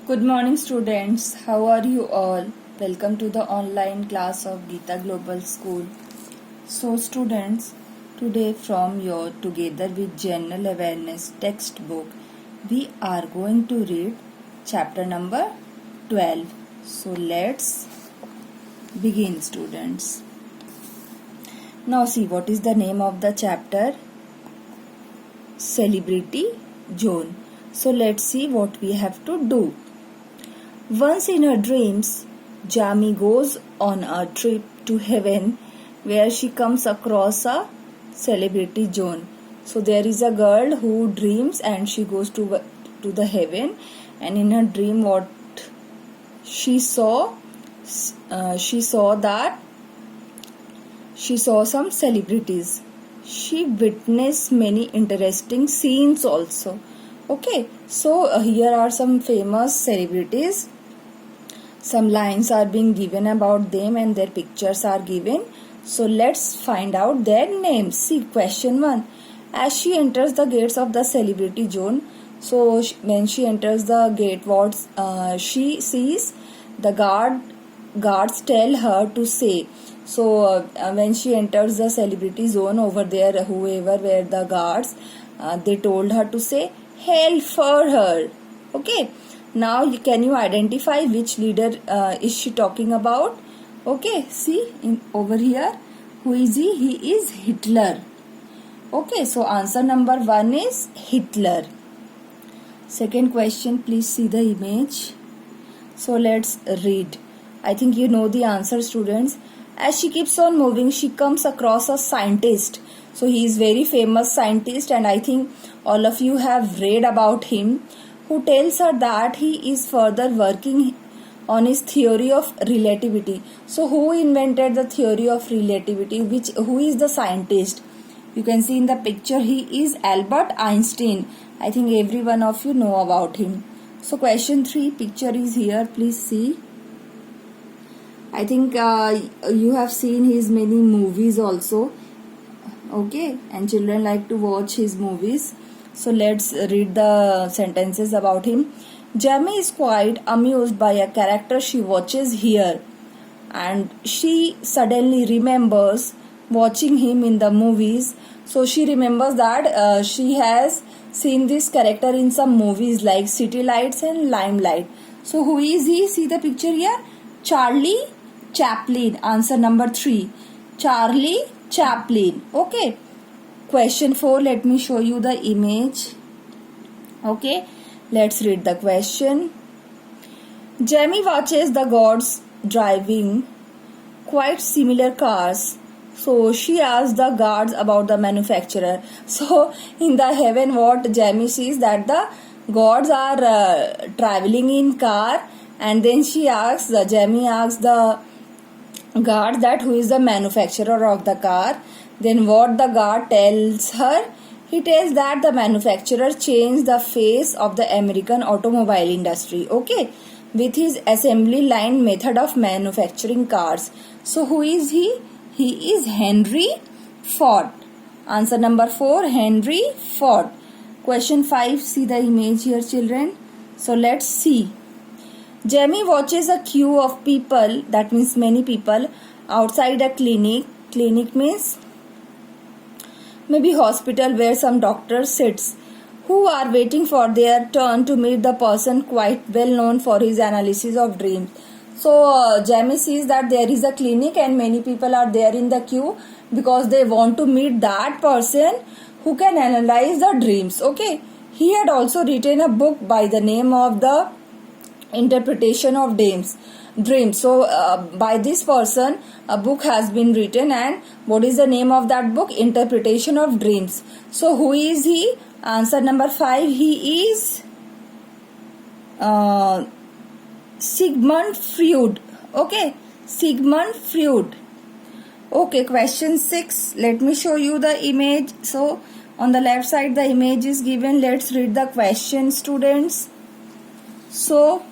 Good morning, students. How are you all? Welcome to the online class of Geeta Global School. So, students, today from your Together with General Awareness textbook, we are going to read chapter number 12. So, let's begin, students. Now, see what is the name of the chapter? Celebrity Zone. So, let's see what we have to do. Once in her dreams, Jami goes on a trip to heaven where she comes across a celebrity zone. So there is a girl who dreams and she goes to the heaven, and in her dream what she saw that she saw some celebrities. She witnessed many interesting scenes also. Okay, so here are some famous celebrities. Some lines are being given about them and their pictures are given. So let's find out their names. See, question 1. As she enters the gates of the celebrity zone, so when she enters the gate, what she sees, the guards tell her to say. So when she enters the celebrity zone over there, whoever were the guards, they told her to say, "Hail for her." Okay. Now can you identify which leader is she talking about? Okay, see over here, who is he? He is Hitler. Okay, so answer number 1 is Hitler. Second question, please see the image. So let's read. I think you know the answer, students. As she keeps on moving, she comes across a scientist. So he is very famous scientist, and I think all of you have read about him, who tells her that he is further working on his theory of relativity. So who invented the theory of relativity? Who is the scientist? You can see in the picture, he is Albert Einstein. I think every one of you know about him. So question 3, picture is here, please see. I think you have seen his many movies also. Okay, and children like to watch his movies. So let's read the sentences about him. Jami is quite amused by a character she watches here, and she suddenly remembers watching him in the movies. So she remembers that she has seen this character in some movies like City Lights and Limelight. So who is he? See the picture here. Charlie Chaplin. Answer number 3. Charlie Chaplin. Okay. Question 4, let me show you the image. Okay, let's read the question. Jamie watches the gods driving quite similar cars. So she asks the guards about the manufacturer. So in the heaven, what Jamie sees, that the gods are traveling in car, and then Jamie asks the guard that who is the manufacturer of the car. Then what the guard tells her? He tells that the manufacturer changed the face of the American automobile industry, okay, with his assembly line method of manufacturing cars. So who is he? He is Henry Ford. Answer number 4, Henry Ford. Question 5, see the image here, children. So let's see. Jamie watches a queue of people, that means many people, outside a clinic. Clinic means maybe hospital, where some doctor sits, who are waiting for their turn to meet the person quite well known for his analysis of dreams. So Jamie sees that there is a clinic and many people are there in the queue because they want to meet that person who can analyze the dreams. Okay, he had also written a book by the name of the Interpretation of Dreams. So by this person a book has been written, and what is the name of that book? Interpretation of Dreams. So who is he? Answer number 5, he is Sigmund Freud. Okay, Sigmund Freud. Okay, question 6, let me show you the image. So on the left side the image is given. Let's read the question, students. So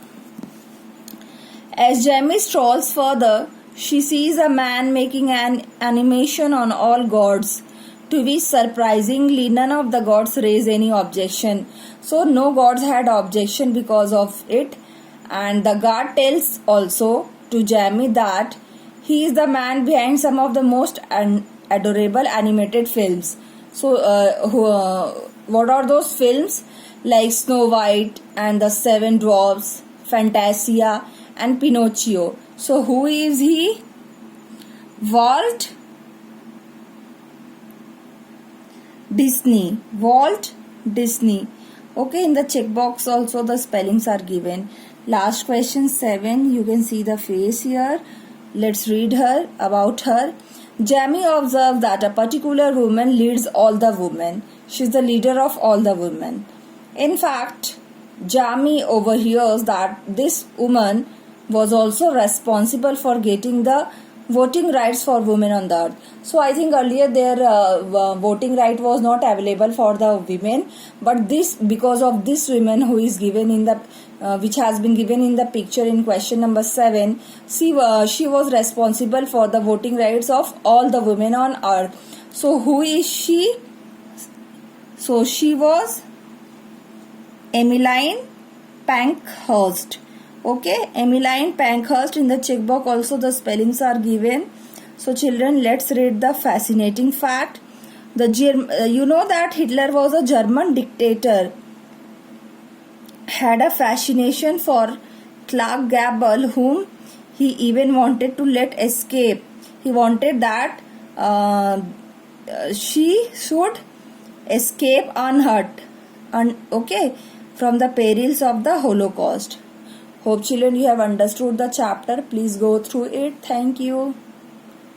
as Jamie strolls further, she sees a man making an animation on all gods. To which surprisingly none of the gods raise any objection. So no gods had objection because of it. And the guard tells also to Jamie that he is the man behind some of the most adorable animated films. So, what are those films? Like Snow White and the Seven Dwarfs, Fantasia, and Pinocchio. So, who is he? Walt Disney. Walt Disney. Okay, in the checkbox also the spellings are given. Last question 7. You can see the face here. Let's read her about her. Jamie observed that a particular woman leads all the women. She is the leader of all the women. In fact, Jamie overhears that this woman was also responsible for getting the voting rights for women on the earth. So I think earlier their voting right was not available for the women, but this, because of this woman who is given in the which has been given in the picture in question number 7, she was responsible for the voting rights of all the women on earth. So who is she? So she was Emmeline Pankhurst. Okay, Emmeline Pankhurst. In the checkbox also the spellings are given. So children, let's read the fascinating fact. You know that Hitler was a German dictator, had a fascination for Clark Gable, whom he even wanted to let escape. He wanted that she should escape unhurt, okay, from the perils of the Holocaust. Hope children you have understood the chapter. Please go through it. Thank you.